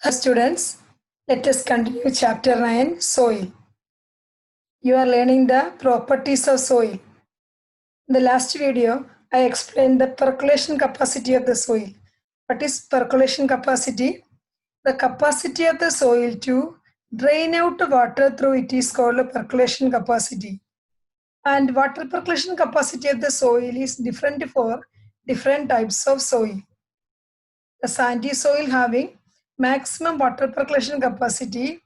Hello students, let us continue chapter 9 Soil. You are learning the properties of soil. In the last video, I explained the percolation capacity of the soil. What is percolation capacity? The capacity of the soil to drain out water through it is called percolation capacity. And water percolation capacity of the soil is different for different types of soil. The sandy soil having maximum water percolation capacity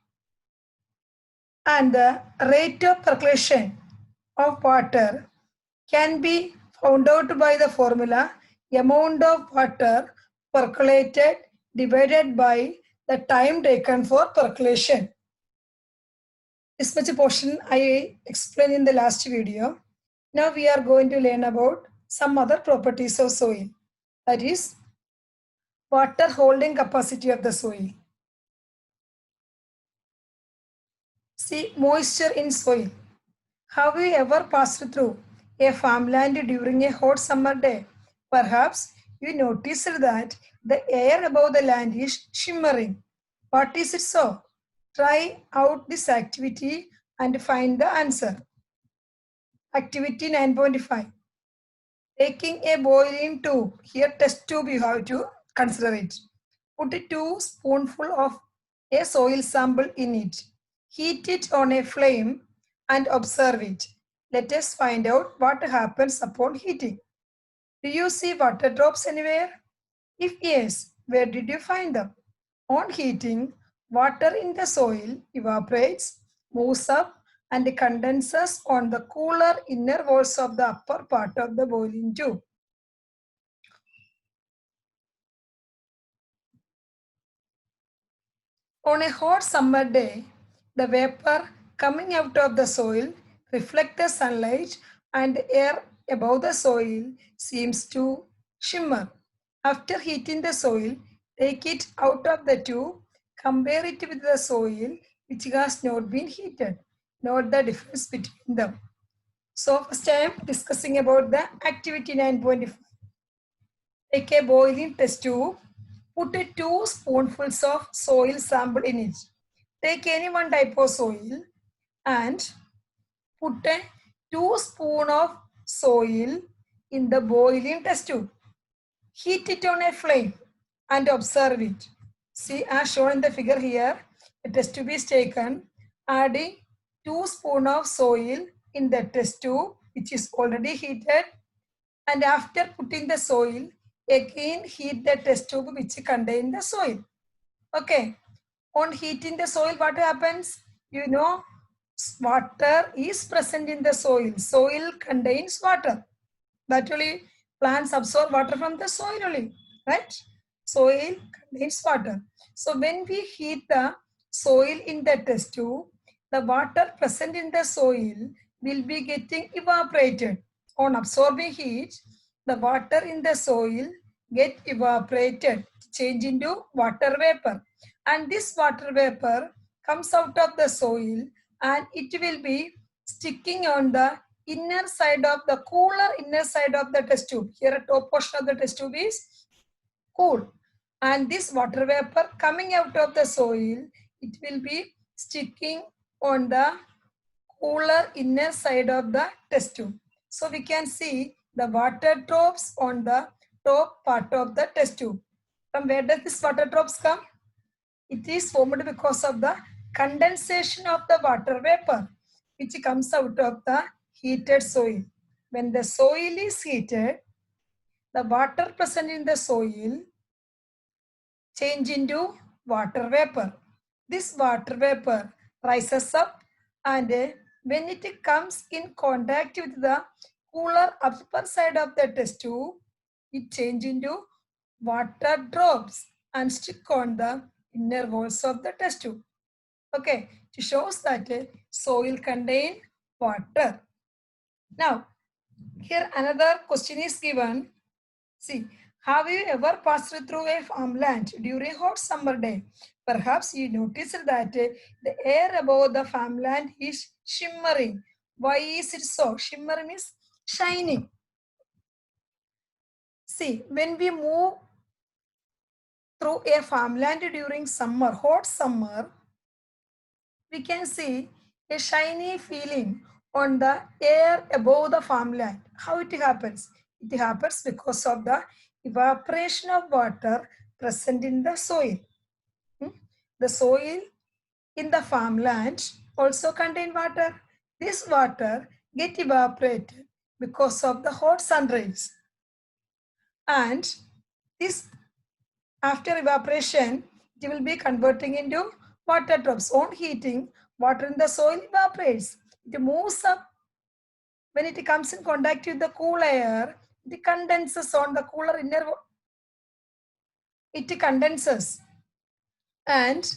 and the rate of percolation of water can be found out by the formula amount of water percolated divided by the time taken for percolation. This much portion I explained in the last video. Now we are going to learn about some other properties of soil. That is water holding capacity of the soil. See, moisture in soil. Have you ever passed through a farmland during a hot summer day? Perhaps you noticed that the air above the land is shimmering. What is it so? Try out this activity and find the answer. Activity 9.5. Taking a boiling tube. Here test tube you have to consider it. Put 2 spoonfuls of a soil sample in it. Heat it on a flame and observe it. Let us find out what happens upon heating. Do you see water drops anywhere? If yes, where did you find them? On heating, water in the soil evaporates, moves up and condenses on the cooler inner walls of the upper part of the boiling tube. On a hot summer day, the vapor coming out of the soil reflects the sunlight and the air above the soil seems to shimmer. After heating the soil, take it out of the tube, compare it with the soil which has not been heated. Note the difference between them. So first I am discussing about the activity 9.5. Take a boiling test tube. Put 2 spoonfuls of soil sample in it. Take any one type of soil and put 2 spoons of soil in the boiling test tube. Heat it on a flame and observe it. See, as shown in the figure here, the test tube is taken, adding 2 spoons of soil in the test tube which is already heated, and after putting the soil, again heat the test tube which contains the soil. Okay. On heating the soil, what happens? You know, water is present in the soil. Soil contains water. That only plants absorb water from the soil only, right? Soil contains water. So when we heat the soil in the test tube, the water present in the soil will be getting evaporated. On absorbing heat, the water in the soil get evaporated, change into water vapor. And this water vapor comes out of the soil and it will be sticking on the inner side of the cooler inner side of the test tube. Here a top portion of the test tube is cool. And this water vapor coming out of the soil, it will be sticking on the cooler inner side of the test tube. So we can see the water drops on the top part of the test tube. From where does this water drops come? It is formed because of the condensation of the water vapor which comes out of the heated soil. When the soil is heated, the water present in the soil change into water vapor. This water vapor rises up and when it comes in contact with the cooler upper side of the test tube, it change into water drops and stick on the inner walls of the test tube. Okay, it shows that soil contain water. Now, here another question is given. See, have you ever passed through a farmland during a hot summer day? Perhaps you noticed that the air above the farmland is shimmering. Why is it so? Shimmer means shining. See, when we move through a farmland during summer, hot summer, we can see a shiny feeling on the air above the farmland. How it happens? It happens because of the evaporation of water present in the soil. Hmm? The soil in the farmland also contain water. This water get evaporated because of the hot sun rays. And this, after evaporation, it will be converting into water drops. On heating, water in the soil evaporates. It moves up. When it comes in contact with the cool air, it condenses on the cooler inner. It condenses. And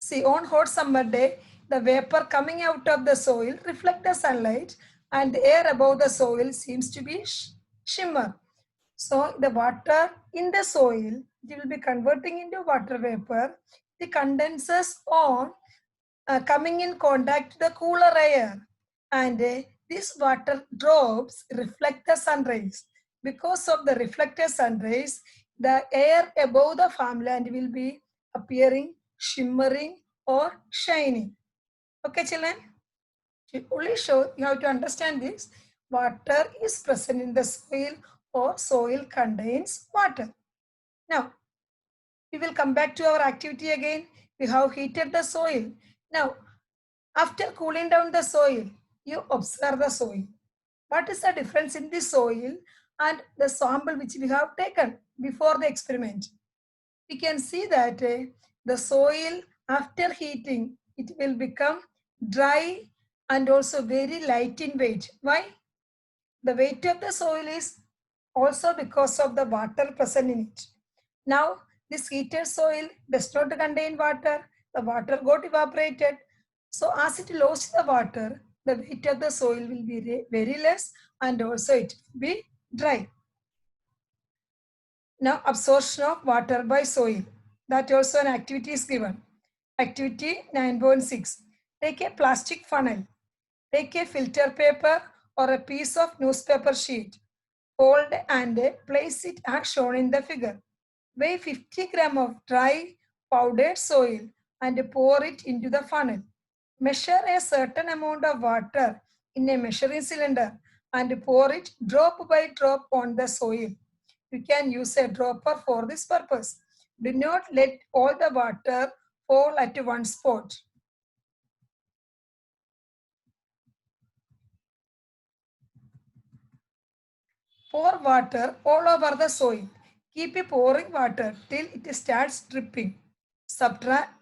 see, on hot summer day, the vapor coming out of the soil reflect the sunlight, and the air above the soil seems to be shimmer. So the water in the soil, it will be converting into water vapor. The condenses on coming in contact with the cooler air, and these water drops reflect the sun rays. Because of the reflected sun rays, the air above the farmland will be appearing shimmering or shining. Okay, children? It only show you have to understand this. Water is present in the soil or soil contains water. Now, we will come back to our activity again. We have heated the soil. Now, after cooling down the soil, you observe the soil. What is the difference in the soil and the sample which we have taken before the experiment? We can see that the soil after heating, it will become dry and also very light in weight. Why? The weight of the soil is also because of the water present in it. Now, this heated soil does not contain water. The water got evaporated. So, as it lost the water, the weight of the soil will be very less and also it will be dry. Now, absorption of water by soil. That also an activity is given. Activity 9.6. Take a plastic funnel. Take a filter paper or a piece of newspaper sheet. Fold and place it as shown in the figure. Weigh 50 gram of dry powdered soil and pour it into the funnel. Measure a certain amount of water in a measuring cylinder and pour it drop by drop on the soil. You can use a dropper for this purpose. Do not let all the water fall at one spot. Pour water all over the soil. Keep pouring water till it starts dripping. Subtract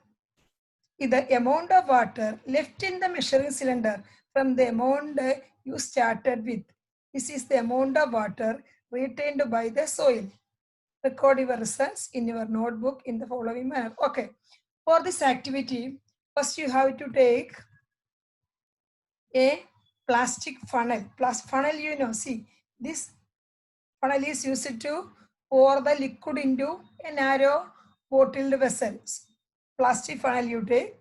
the amount of water left in the measuring cylinder from the amount you started with. This is the amount of water retained by the soil. Record your results in your notebook in the following manner. Okay, for this activity, first you have to take a plastic funnel. Funnel, you know, see, this funnel is used to pour the liquid into a narrow bottled vessel. Plastic funnel you take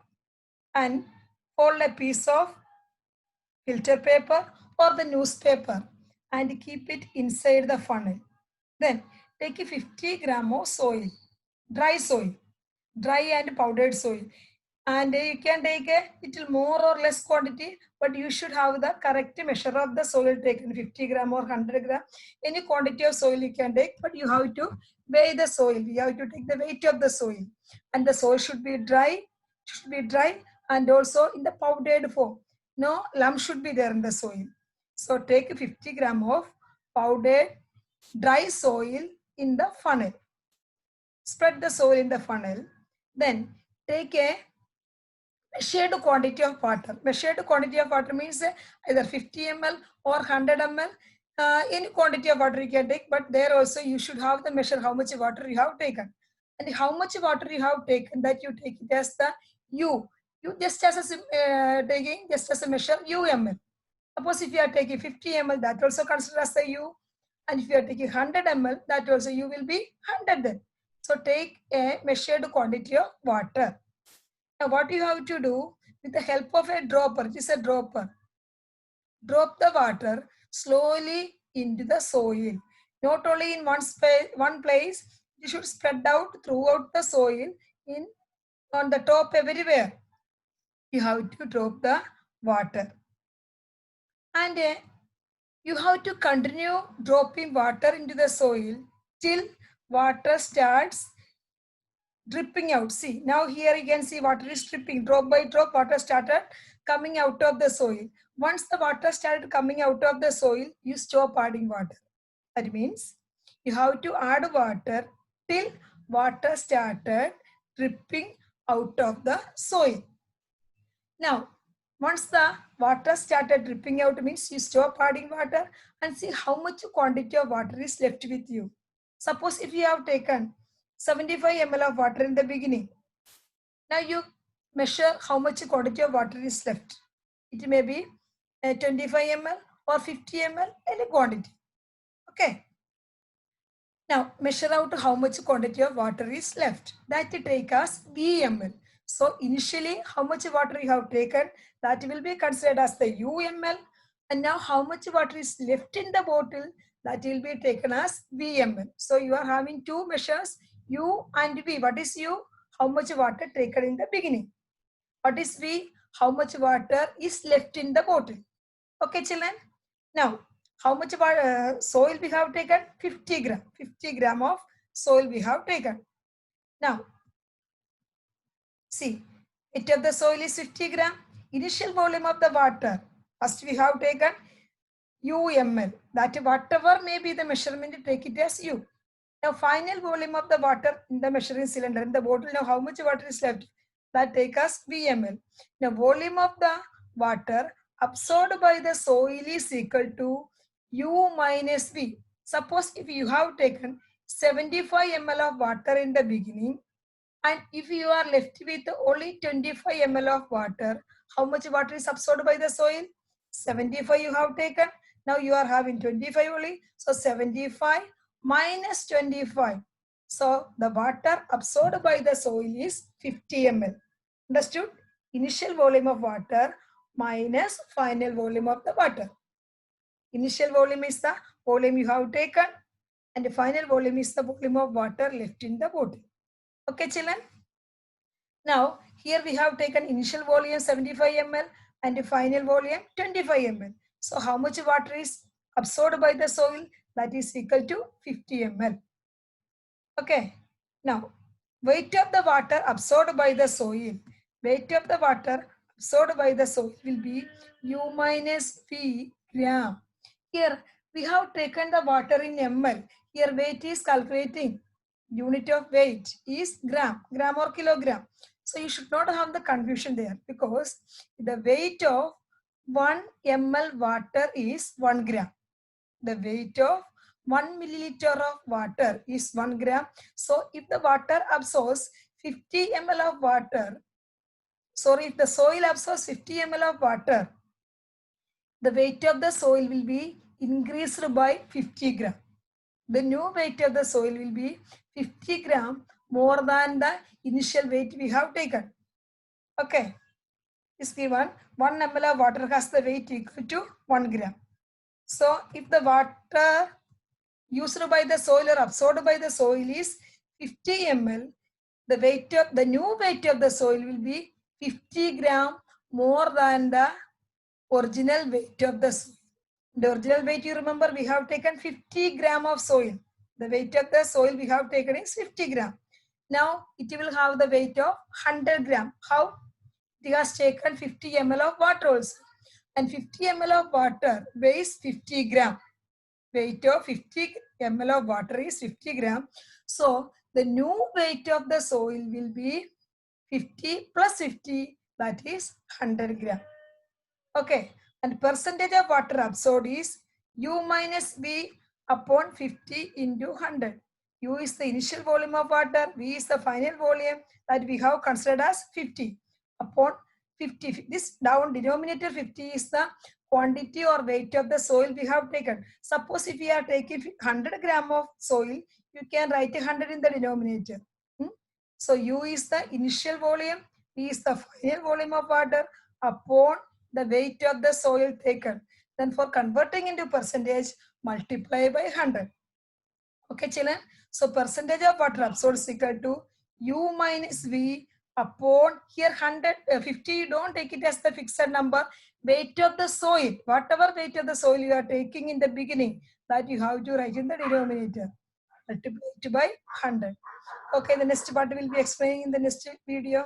and fold a piece of filter paper or the newspaper and keep it inside the funnel. Then take a 50 gram of soil, dry soil, dry and powdered soil. And you can take a little more or less quantity, but you should have the correct measure of the soil taken, 50 gram or 100 gram. Any quantity of soil you can take, but you have to weigh the soil. You have to take the weight of the soil. And the soil should be dry, and also in the powdered form. No lump should be there in the soil. So take 50 gram of powdered dry soil in the funnel. Spread the soil in the funnel. Then take a measured quantity of water. Measured quantity of water means either 50 ml or 100 ml. Any quantity of water you can take, but there also you should have the measure how much water you have taken. And how much water you have taken, that you take it as the U. You just as a taking just as a measure UML. Suppose if you are taking 50 ml, that also considered as the U. And if you are taking 100 ml, that also U will be 100 then. So take a measured quantity of water. Now what you have to do, with the help of a dropper, it is a dropper. Drop the water slowly into the soil. Not only in one place, it should spread out throughout the soil in on the top everywhere. You have to drop the water. And you have to continue dropping water into the soil till water starts dripping out. See, now here you can see water is dripping. Drop by drop, water started coming out of the soil. Once the water started coming out of the soil, you stop adding water. That means you have to add water till water started dripping out of the soil. Now, once the water started dripping out means you stop adding water and see how much quantity of water is left with you. Suppose if you have taken 75 ml of water in the beginning, now you measure how much quantity of water is left. It may be 25 ml or 50 ml, any quantity. Okay. Now measure out how much quantity of water is left. That take as VML. So initially how much water you have taken, that will be considered as the UML. And now how much water is left in the bottle, that will be taken as VML. So you are having two measures, U and V. What is U? How much water taken in the beginning. What is V? How much water is left in the bottle. Okay children. Now how much soil we have taken? 50 gram. 50 gram of soil we have taken. Now, see, weight of the soil is 50 gram. Initial volume of the water, first we have taken UML. That whatever may be the measurement, take it as U. Now, final volume of the water in the measuring cylinder, in the bottle, now how much water is left? That take us VML. Now, volume of the water absorbed by the soil is equal to U minus V. Suppose if you have taken 75 ml of water in the beginning and if you are left with only 25 ml of water, how much water is absorbed by the soil? 75 you have taken. Now you are having 25 only. So 75 minus 25. So the water absorbed by the soil is 50 ml. Understood? Initial volume of water minus final volume of the water. Initial volume is the volume you have taken and the final volume is the volume of water left in the bottle. Okay, children? Now, here we have taken initial volume 75 ml and the final volume 25 ml. So, how much water is absorbed by the soil? That is equal to 50 ml. Okay. Now, weight of the water absorbed by the soil. Weight of the water absorbed by the soil will be U minus V gram. Here we have taken the water in ml. Here weight is calculating. Unit of weight is gram or kilogram. So you should not have the confusion there because the weight of 1 ml water is 1 gram. The weight of 1 milliliter of water is 1 gram. So if the water absorbs 50 ml of water, sorry, if the soil absorbs 50 ml of water, the weight of the soil will be increased by 50 gram. The new weight of the soil will be 50 gram more than the initial weight we have taken. Okay. Is given 1 ml of water has the weight equal to 1 gram. So if the water used by the soil or absorbed by the soil is 50 ml, the new weight of the soil will be 50 gram more than the original weight of the soil. The original weight, you remember, we have taken 50 gram of soil. The weight of the soil we have taken is 50 gram. Now it will have the weight of 100 gram. How? It has taken 50 ml of water also. And 50 ml of water weighs 50 gram. Weight of 50 ml of water is 50 gram. So the new weight of the soil will be 50 plus 50, that is 100 gram. Okay. And percentage of water absorbed is U minus V upon 50 into 100. U is the initial volume of water, V is the final volume that we have considered as 50 upon 50. This down denominator 50 is the quantity or weight of the soil we have taken. Suppose if we are taking 100 gram of soil, you can write 100 in the denominator. So U is the initial volume, V is the final volume of water upon the weight of the soil taken. Then for converting into percentage, multiply by 100. Okay, children. So percentage of water absorbed is equal to U minus V upon here 150. Don't take it as the fixed number. Weight of the soil. Whatever weight of the soil you are taking in the beginning, that you have to write in the denominator. Multiply it by 100. Okay, the next part will be explaining in the next video.